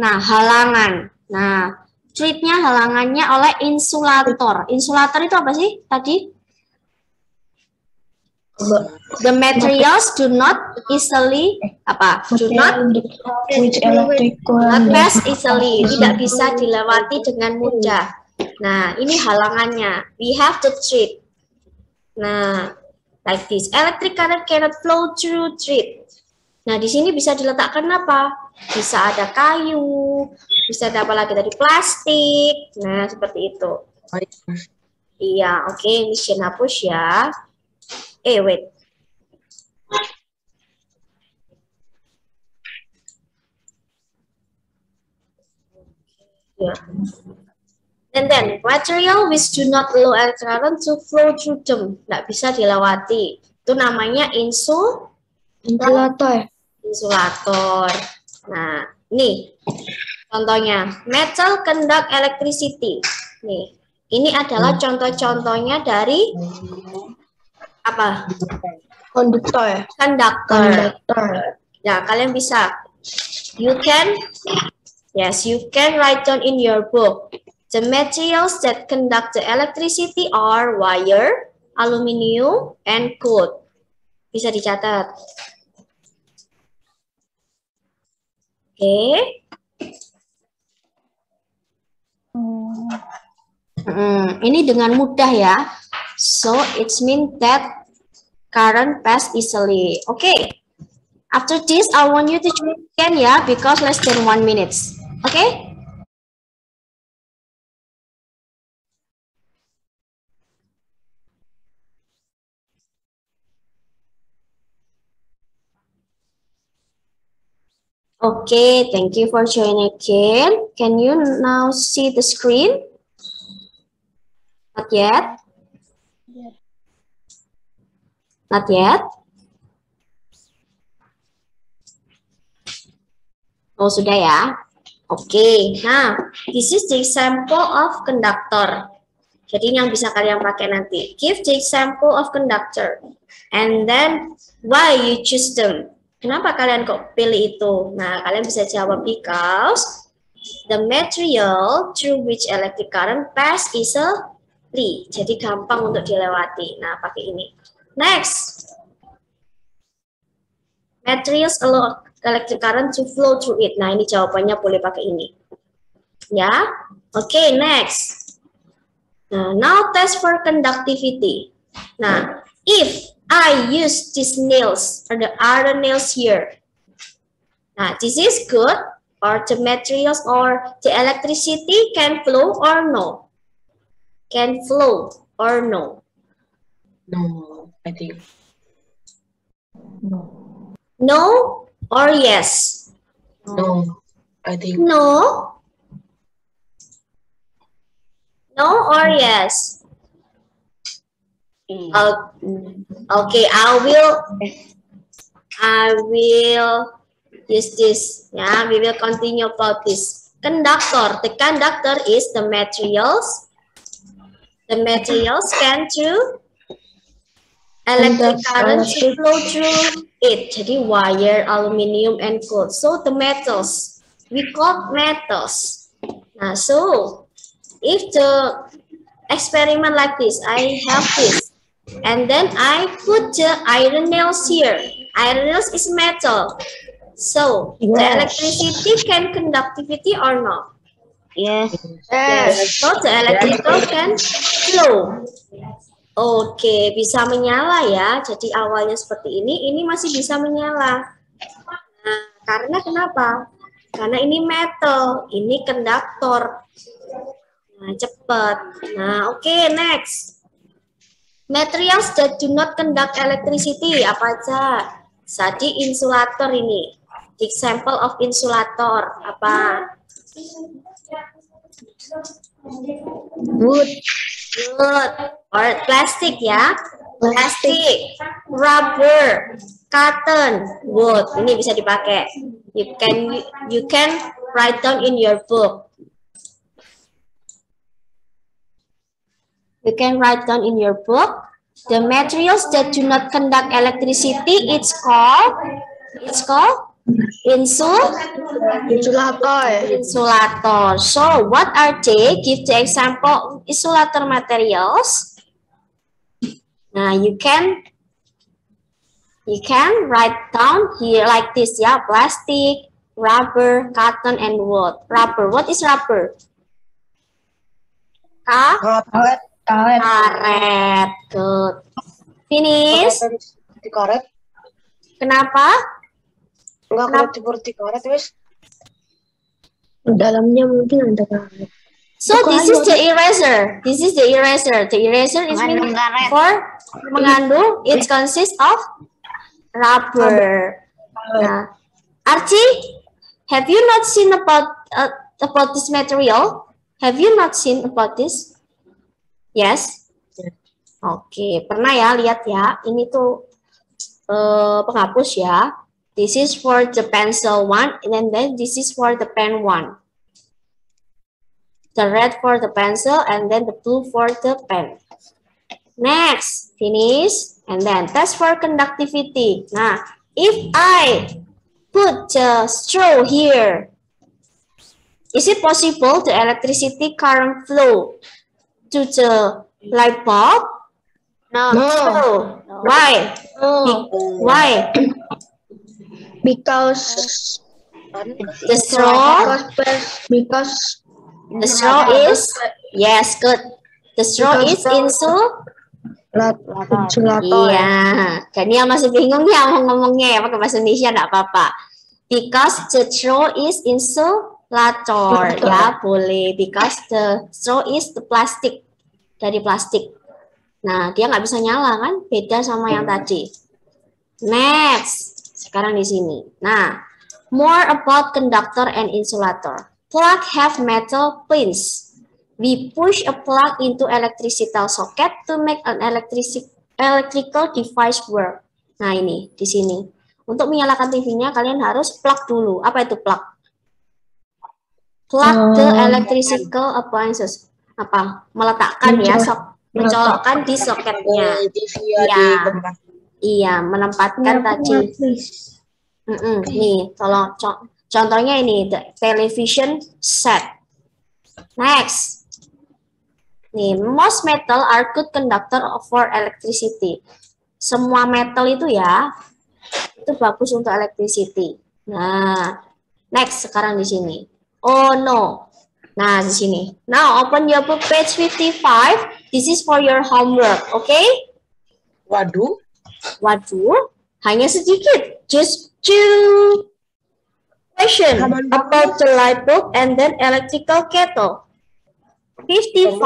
Nah, halangan. Nah, threadnya halangannya oleh insulator. Insulator itu apa sih tadi? The materials do not easily not pass easily, tidak bisa dilewati dengan mudah. Nah, ini halangannya. We have the thread. Nah, like this. Electric current cannot flow through thread. Nah, di sini bisa diletakkan apa? Bisa ada kayu, bisa ada apa lagi tadi, plastik. Nah, seperti itu. Iya, oke, Miss hapus ya. Wait. Yeah. And then material which do not allow electric current to flow through them, nggak bisa dilewati. Itu namanya insulator. Nah, nih contohnya metal conduct electricity. Nih, ini adalah contoh-contohnya dari apa? Konduktor. Ya, kalian bisa. You can write down in your book. The materials that conduct the electricity are wire, aluminium, and coal. Bisa dicatat. Oke. Ini dengan mudah ya. So it means that current pass easily. Okay. After this, I want you to try again ya, because less than 1 minute. Okay. Okay, thank you for joining again. Can you now see the screen? Not yet? Not yet? Oh, sudah ya? Oke, nah, this is the example of conductor. Jadi yang bisa kalian pakai nanti. Give the example of conductor. And then, why you choose them? Kenapa kalian kok pilih itu? Nah, kalian bisa jawab because the material through which electric current pass is a Li. Jadi gampang untuk dilewati. Nah, pakai ini. Next. Materials allow electric current to flow through it. Nah, ini jawabannya boleh pakai ini. Ya. Oke, next. Nah, now test for conductivity. Nah, if I use these nails or the other nails here. Nah, this is good or the materials or the electricity can flow or no? Can flow or no? No, I think. No or yes? No, I think. No. No or yes? Okay, I will use this. Yeah, we will continue about this. Conductor. The conductor is the materials. The materials can through electric current to flow through it. Jadi wire, aluminium, and gold. So the metals, we call metals. Nah, so if the experiment like this, I have this, and then I put the iron nails here. Iron nails is metal. So the electricity can conductivity or not? Yes. Yes. So the electrical can flow. Oke, bisa menyala ya. Jadi awalnya seperti ini masih bisa menyala. Nah, karena kenapa? Karena ini metal, ini konduktor. Nah, cepat. Nah, oke, next. Materials that do not conduct electricity, apa aja? Tadi insulator ini. Example of insulator, apa? Wood. Wood. Or plastic ya. Plastic. Rubber. Cotton. Wood. Ini bisa dipakai. You can write down in your book. You can write down in your book. The materials that do not conduct electricity, it's called insulator. So what are they? Give the example insulator materials. Now you can write down here like this, yeah, plastic, rubber, cotton, and wood. Rubber. What is rubber? Karet. Good. Finish. Karet. Kenapa? Enggak seperti karet, wes. Dalamnya mungkin ada karet. So this is the eraser. This is the eraser. The eraser is meant for mengandung. It consists of rubber. Nah, Archie, have you not seen about this material? Have you not seen about this? Yes. Oke, pernah ya lihat ya. Ini tuh penghapus ya. This is for the pencil one, and then this is for the pen one. The red for the pencil, and then the blue for the pen. Next, finish, and then test for conductivity. Nah, if I put the straw here, is it possible the electricity current flow to the light bulb? No. Why? Why? Because The straw? because The straw is? Yes, good. The straw is insulator. Iya. Jadi yang masih bingung ya mau ngomongnya ya pakai bahasa Indonesia enggak apa-apa. Because the straw is insulator. Ya, boleh. Because the straw is the plastic. Dari plastik. Nah, dia nggak bisa nyala kan? Beda sama yang tadi. Next. Sekarang di sini. Nah, More about conductor and insulator. Plug have metal pins. We push a plug into electrical socket to make an electrical device work. Nah ini, di sini. Untuk menyalakan TV-nya, kalian harus plug dulu. Apa itu plug? Plug the electrical appliances. Apa? Meletakkan ya, mencolokkan di soketnya. Iya, iya, menempatkan tadi. Nih, tolong contohnya ini, the television set. Next. Nih, most metal are good conductor for electricity. Semua metal itu ya, itu bagus untuk electricity. Nah, next sekarang di sini. Oh no. Nah, di sini. Now open your book page 55. This is for your homework, okay? Waduh. Waduh, hanya sedikit. Just 2 question about the light bulb and then electrical kettle. 55.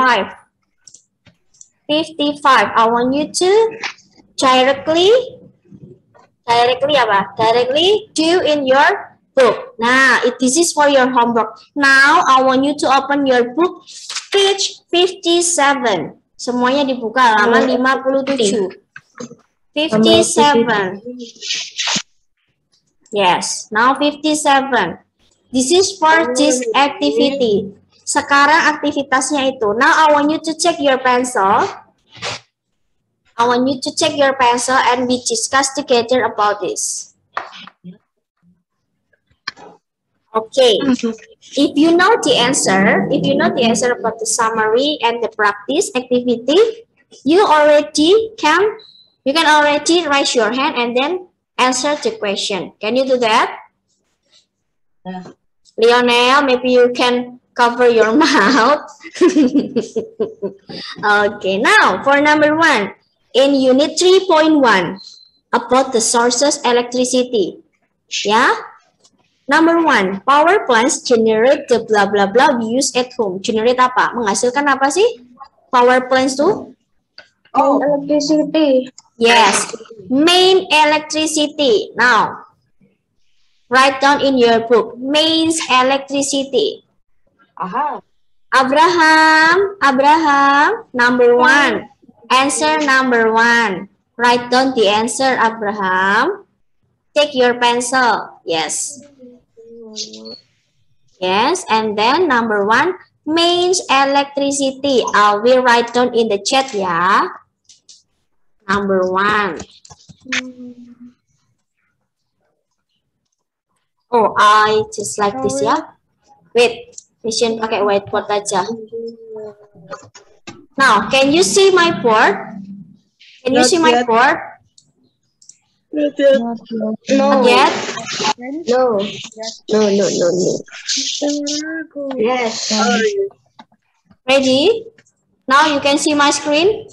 I want you to directly apa? Directly do in your book. Nah, this is for your homework. Now, I want you to open your book page 57. Semuanya dibuka halaman 57. 57. Yes, now 57. This is for this activity. Sekarang aktivitasnya itu. Now I want you to check your pencil. I want you to check your pencil and we discuss together about this. Okay. If you know the answer about the summary and the practice activity, you can already raise your hand and then answer the question. Can you do that? Yeah. Lionel, maybe you can cover your mouth. Okay, now for number 1. In unit 3.1, about the sources electricity. Yeah? Number 1, power plants generate the blah blah blah we use at home. Generate apa? Menghasilkan apa sih? Power plants tuh? Oh, electricity. Yes, main electricity. Now, write down in your book, mains electricity. Aha. Abraham, number 1. Answer number 1. Write down the answer, Abraham. Take your pencil. Yes. Yes, and then number 1, mains electricity. I will write down in the chat, ya. Number 1. Oh, I just like this, ya. Wait, Mission pakai whiteboard aja. Now, can you see my board? Can you see my board? Not yet. Not yet? No. Yes. Ready? Now you can see my screen?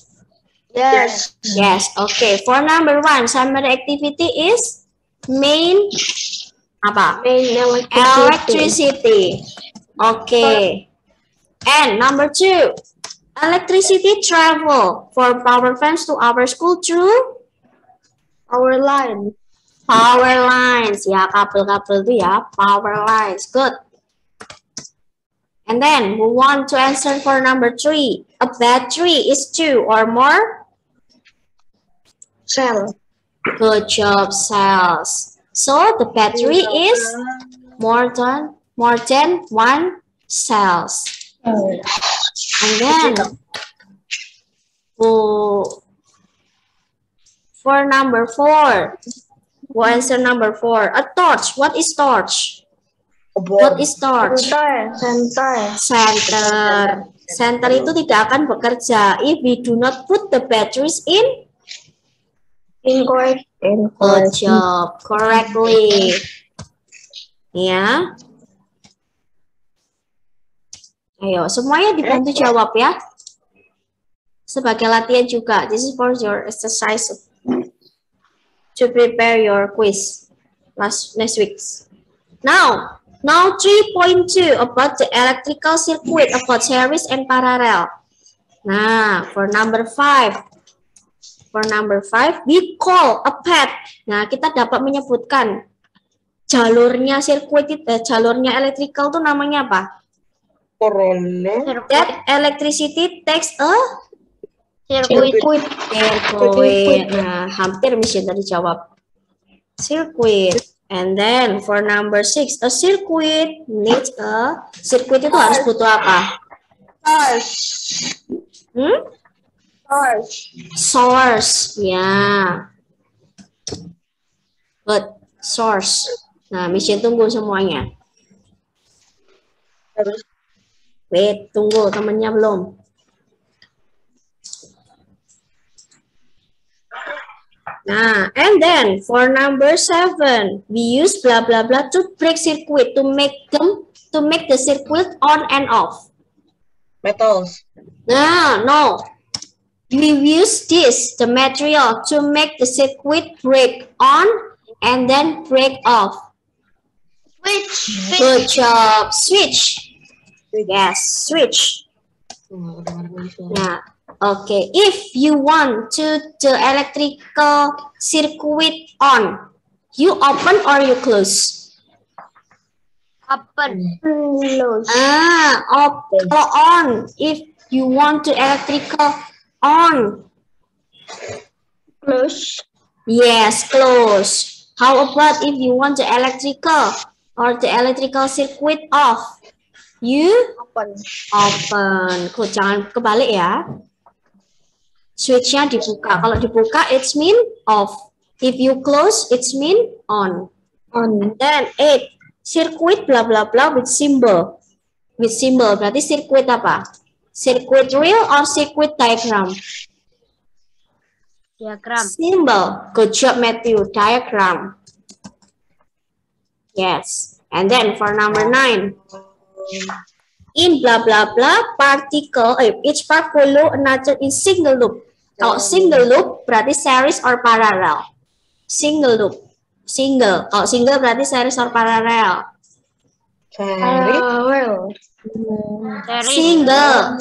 Yes. Yes, okay. For number 1, summary activity is main apa? Main Electricity. Okay. And number 2, electricity travel for power plants to our school through Our line. power lines. Ya, kabel-kabel itu ya, power lines. Good. And then we want to answer for number 3. A battery is 2 or more. Cell. Good job, cells. So the battery is more than 1 cells. And then for number 4, we'll answer number 4. A torch. What is torch? What is torch? Center. Center itu tidak akan bekerja if we do not put the batteries in. Incorrect. Good job. Correctly. Ya. Ayo, semuanya dibantu jawab ya. Sebagai latihan juga. This is for your exercise to prepare your quiz next week. Now 3.2 about the electrical circuit about series and parallel. Nah, for number 5. For number 5, we call a pad. Nah, kita dapat menyebutkan jalurnya sirkuit itu, jalurnya electrical tuh namanya apa? Corona. That electricity takes a Circuit. circuit. Nah, hampir bisa tadi jawab. Circuit. And then for number 6, a circuit needs a circuit itu harus butuh apa? Source. Ya. Good. Source. Nah, Miss tunggu semuanya. Terus Wait, tunggu temennya belum. Nah, and then for number 7, we use blah blah blah to break circuit to make the circuit on and off. metals. No. We use this, the material, to make the circuit break on and then break off. Switch. Good job. Switch. Yes, switch. Nah, okay. If you want to the electrical circuit on, you open or you close? Open. Close. Kalau on. If you want to electrical on. Close. Yes, close. How about if you want the electrical or the electrical circuit off? You Open. open. Kok jangan kebalik ya. Switch-nya dibuka. Kalau dibuka, it's mean off. If you close, it's mean on. On. Then 8. Circuit bla bla bla with symbol. With symbol. Berarti circuit apa? Circuit real or circuit diagram? Diagram. Symbol. Good job, Matthew. Diagram. Yes. And then for number 9. In blah blah blah particle, each part follow another in single loop. Kalau single loop berarti series or parallel. Single loop. Single. Kalau single berarti series or parallel. Seri. Single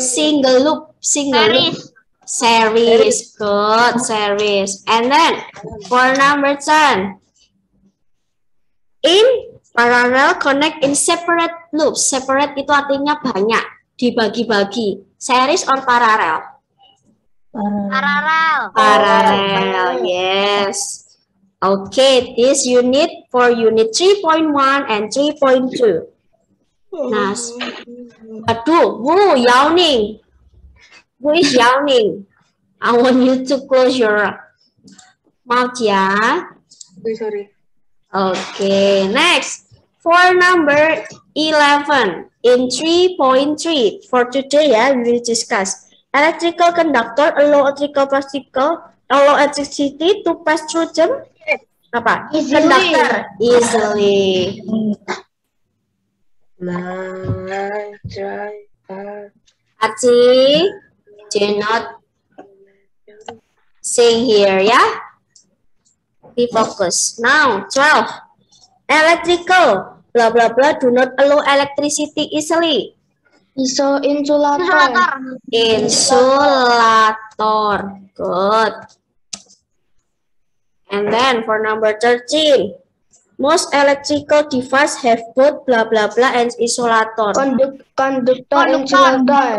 loop. Single loop. Series. Good. Series. And then for number 10. In parallel connect in separate loops. Separate itu artinya banyak, dibagi-bagi. Series or parallel? Parallel, yes. Okay, this unit for unit 3.1 and 3.2. Nah, aduh, who yawning? Who is yawning? I want you to close your mouth ya. Sorry. Okay, next. For number 11, in 3.3, for today we will discuss electrical conductor allow electricity to pass through them. Apa? Conductor easily. Ati, do not sing here, yeah? Be focused. Now, 12. Electrical, blah, blah, blah, do not allow electricity easily. Insulator. Insulator. Good. And then for number 13. Most electrical device have both blah, blah, blah and insulator. Conductor. Insulator.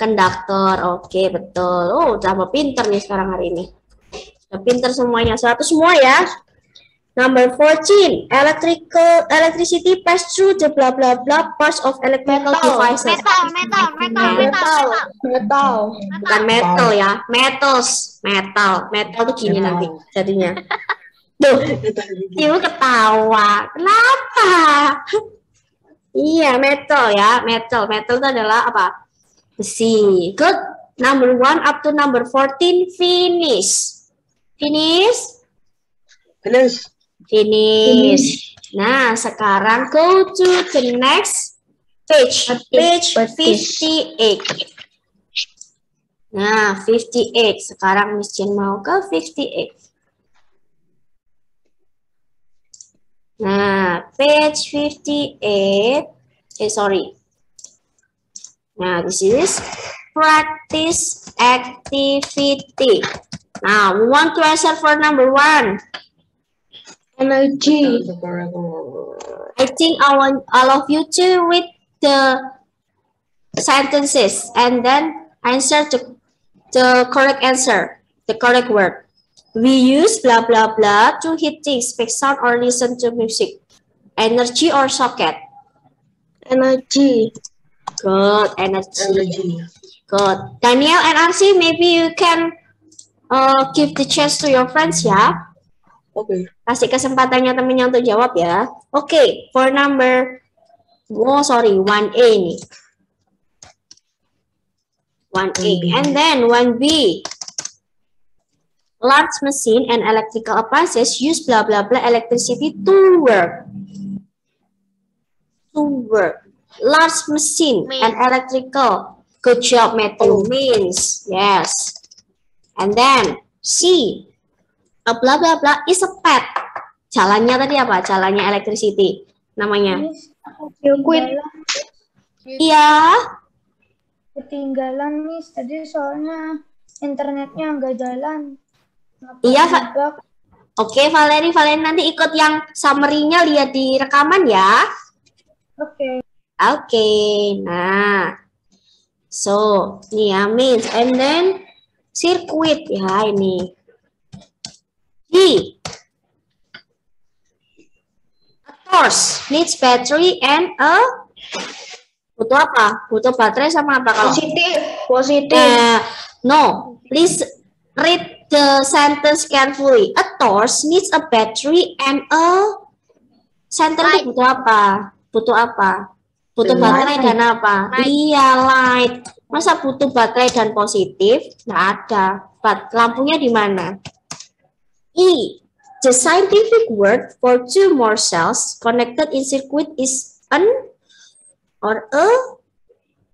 Konduktor. Oke, betul. Oh, tambah pinter nih sekarang hari ini. Udah pinter semuanya. 100 semua ya. Number 14, electricity pass through the blah blah blah parts of electrical devices. Metal. Bukan metal ya, metals. Metal tuh gini nanti jadinya. Duh, ibu ketawa. Kenapa? Iya, metal ya, metal. Metal itu adalah apa? Besi. Good. Number 1 up to number 14, finish. Finish. Nah, sekarang go to the next page. Page 58. Nah, 58. Sekarang Miss Jen mau ke 58. Nah, page 58. Sorry. Nah, this is practice activity. Now, we want to answer for number 1. Energy. I think I want all of you to read the sentences and then answer the correct answer, the correct word. We use blah blah blah to heat things, make sound or listen to music. Energy or socket? Energy. Good, energy. Energy. Good. Daniel and Arsi, maybe you can give the chance to your friends ya. Oke. Kasih kesempatannya temennya untuk jawab ya. Oke, for number 1A nih. 1A. And then 1B. Large machine and electrical appliances use blah blah blah electricity to work. To work. Large machine and electrical. Good job, Matthew. Means. Yes. And then C. A blah blah blah is a pet. Jalannya tadi apa? Jalannya electricity. Namanya. Circuit. Iya. Ketinggalan, Miss. Tadi soalnya internetnya nggak jalan. Iya, Oke, Valeri nanti ikut yang summary-nya lihat di rekaman ya. Oke. Oke, nah. So, ini ya, means. And then, circuit ya ini. G. A torch needs battery and a... Butuh apa? Butuh baterai sama apa kalau? Positif. No, please read the sentence carefully. A torch needs a battery and a... Center itu butuh apa? Butuh apa? Butuh baterai dan apa? Iya, light. Masa butuh baterai dan positif? Nggak ada. Lampunya di mana? E. The scientific word for two more cells connected in circuit is an or a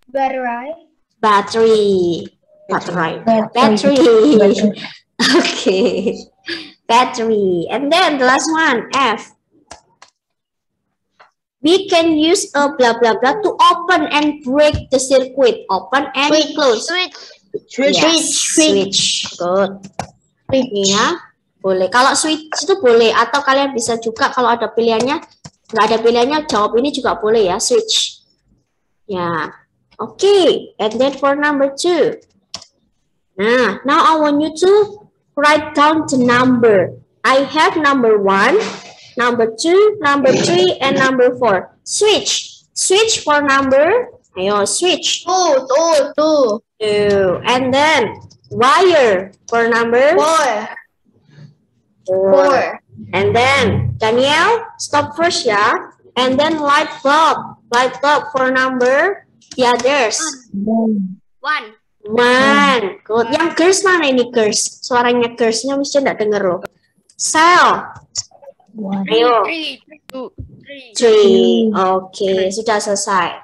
battery. Okay. Battery. And then the last one, F. We can use a blah blah blah to open and break the circuit. Open and close. Switch. Good. Ini ya, boleh. Kalau switch itu boleh. Atau kalian bisa juga kalau ada pilihannya, nggak ada pilihannya, jawab ini juga boleh ya, switch. Ya, okay. And then for number 2. Nah, now I want you to write down the number. I have number 1, number 2, number 3, and number 4. Switch. Switch for number. Ayo, switch. Two. And then wire for number. 4. And then Daniel, stop first ya. And then light bulb. Light bulb for number. The others. 1. Good. Yang curse mana ini curse? Suaranya curse-nya mesti enggak denger loh. Cell. Ayo. 3. Oke, sudah selesai.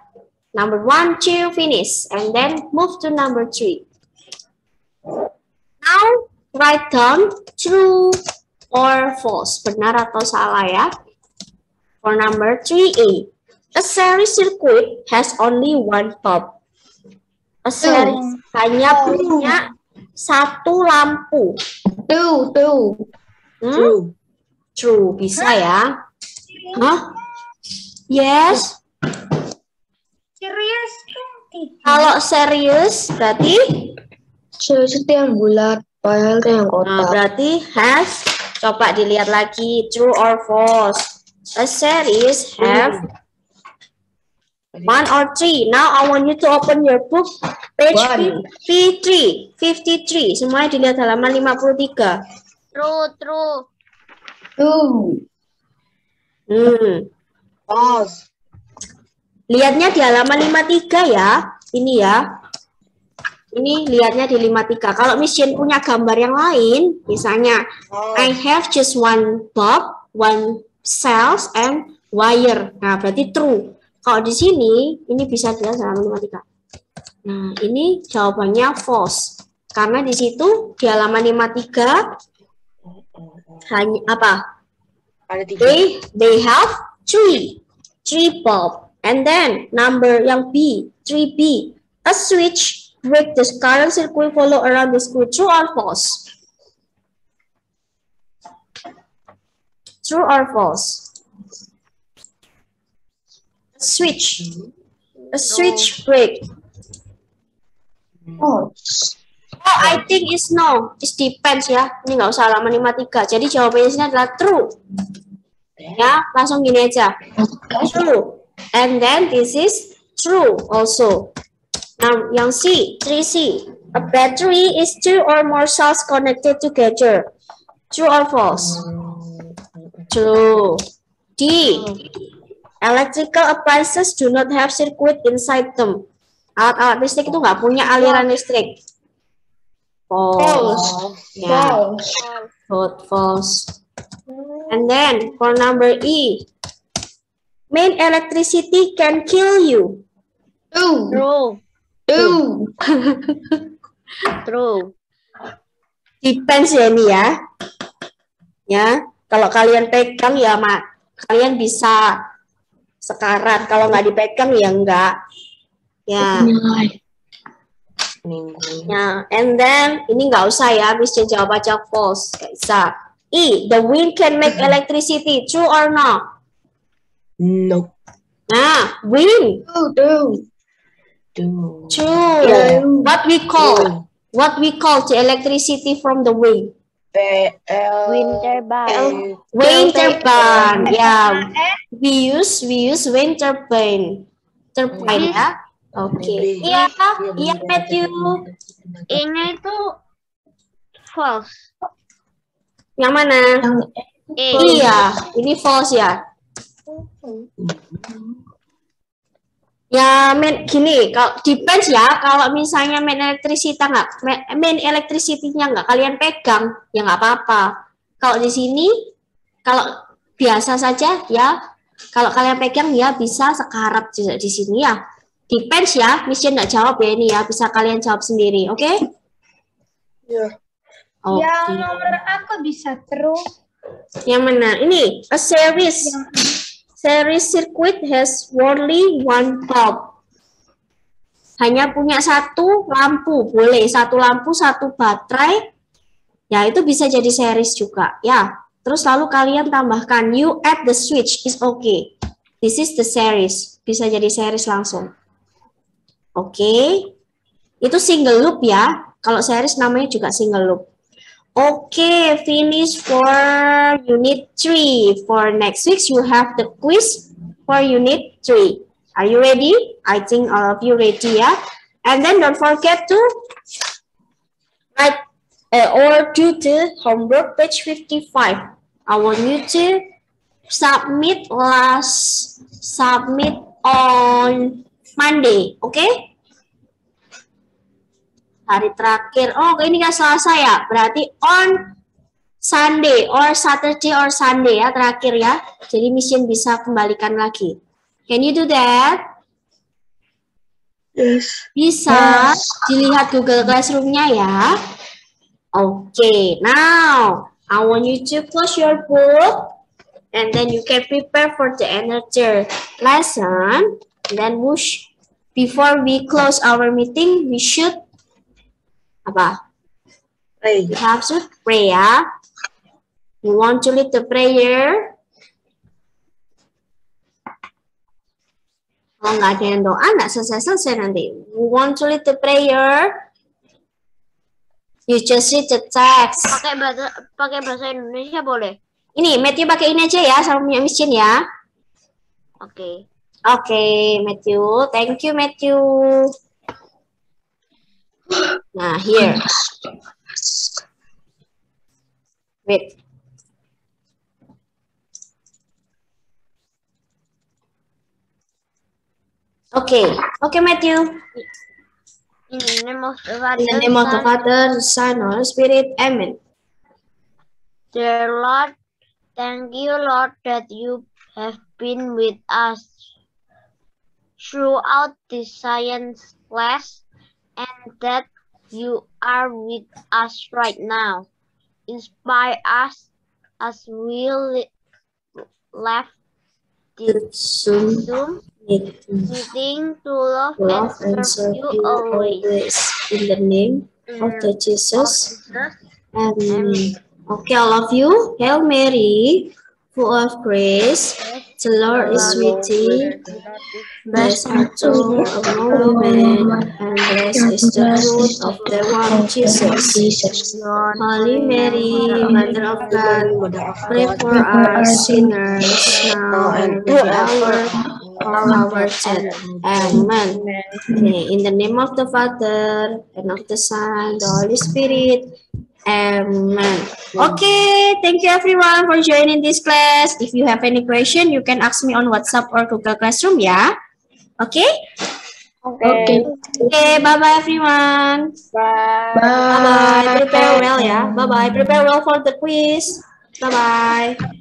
Number 1, 2, finish. And then move to number 3. Now, write down true or false. Benar atau salah ya. For number 3A. A series circuit has only one bulb. A series hanya punya satu lampu. True. Bisa ya. Hah? Yes. Serius kan tidak? Kalau serius berarti Serius itu yang bulat, padahal itu yang kotak. berarti has. Coba dilihat lagi true or false. A series have 1 or 3. Now I want you to open your book page 53. Semuanya dilihat halaman 53. True. False. Lihatnya di halaman 53 ya. Ini ya. Ini lihatnya di 53. Kalau Miss Jane punya gambar yang lain, misalnya I have just one bulb, one cells and wire. Nah, berarti true. Kalau di sini ini bisa dilihat di halaman 53. Nah, ini jawabannya false. Karena di situ di halaman 53 hanya apa? Ada 3. They have 3 bulb. And then number yang B, 3B, a switch break the current circuit follow around the screw. True or false? True or false? Switch. A switch break. False. Oh, I think it's no. It depends ya. Ini nggak usah halaman 53. Jadi jawabannya sini adalah true. Ya, langsung gini aja. True. And then this is true also. Now, yang C, 3C. A battery is two or more cells connected together. True or false? True. D. Electrical appliances do not have circuit inside them. Alat-alat listrik itu nggak punya aliran listrik. False. Yeah. False. False. And then for number E, main electricity can kill you. True. True. True. True. Depends ya ini ya. Ya, kalau kalian pegang ya kalian bisa sekarat. Kalau nggak dipegang ya enggak. Ya. Ya, and then ini nggak usah ya, bisa jawab aja false, nggak bisa. E, the wind can make electricity, true or not? No. Nah, wind, True. true. Yeah. What we call the electricity from the wind? Wind turbine. Wind turbine. Yeah, we use wind turbine. Turbine ya. Oke. Iya, iya Matthew. E-nya itu false. Yang mana? E. Iya, ini false ya. Ya, gini, kalau depends ya, kalau misalnya main electricity-nya nggak kalian pegang, ya nggak apa-apa. Kalau di sini, kalau biasa saja ya, kalau kalian pegang ya bisa sekarat juga di sini ya. Depends ya, Mission nggak jawab ya ini ya, bisa kalian jawab sendiri, oke? Okay? Ya. Oke. Yang nomor aku bisa true. Yang mana? Ini, a series circuit has only one bulb. Hanya punya satu lampu, boleh satu lampu, satu baterai. Ya, itu bisa jadi series juga. Ya, terus lalu kalian tambahkan you add the switch is okay. This is the series, bisa jadi series langsung. Oke, itu single loop ya. Kalau series namanya juga single loop. Oke, finish for unit 3. For next week, you have the quiz for unit 3. Are you ready? I think all of you ready ya. And then don't forget to write or do the homework page 55. I want you to submit on Monday, oke? Okay? Hari terakhir. Oh, ini kan Selasa ya. Berarti on Sunday or Saturday or Sunday ya terakhir ya. Jadi Mission bisa kembalikan lagi. Can you do that? Yes. Bisa. Dilihat Google Classroom-nya ya. Okay, now I want you to close your book and then you can prepare for the another lesson. And then before we close our meeting, we should apa? Pray. We have to pray ya. You want to lead the prayer? Kalau nggak ada yang doa, nggak selesai nanti. You want to lead the prayer? You just read the text. Pakai bahasa Indonesia boleh? Ini Matthew pakai ini aja ya, sama punya Mission ya. Oke. Oke, Matthew. Thank you, Matthew. Nah, here. Wait. Okay, Matthew. In the name of the In the name of the Father, the Son, and the Holy Spirit. Amen. Dear Lord, thank you, Lord, that you have been with us throughout this science class and that you are with us right now. Inspire us as we left this Zoom meeting to love and serve you always. In the name of the Jesus. Amen. Okay, all of you. Hail Mary, full of grace. The Lord is with thee. Blessed art thou among women, and blessed is the fruit of thy womb, Jesus. Holy Mary, Mother of God, pray for us sinners now and at the hour of our death. Amen. Okay, in the name of the Father, and of the Son, the Holy Spirit. Amen. Okay, thank you everyone for joining this class. If you have any question, you can ask me on WhatsApp or Google Classroom, yeah? Okay? Okay. Okay, bye-bye everyone. Bye. Bye-bye. Prepare well, yeah? Bye-bye. Prepare well for the quiz. Bye-bye.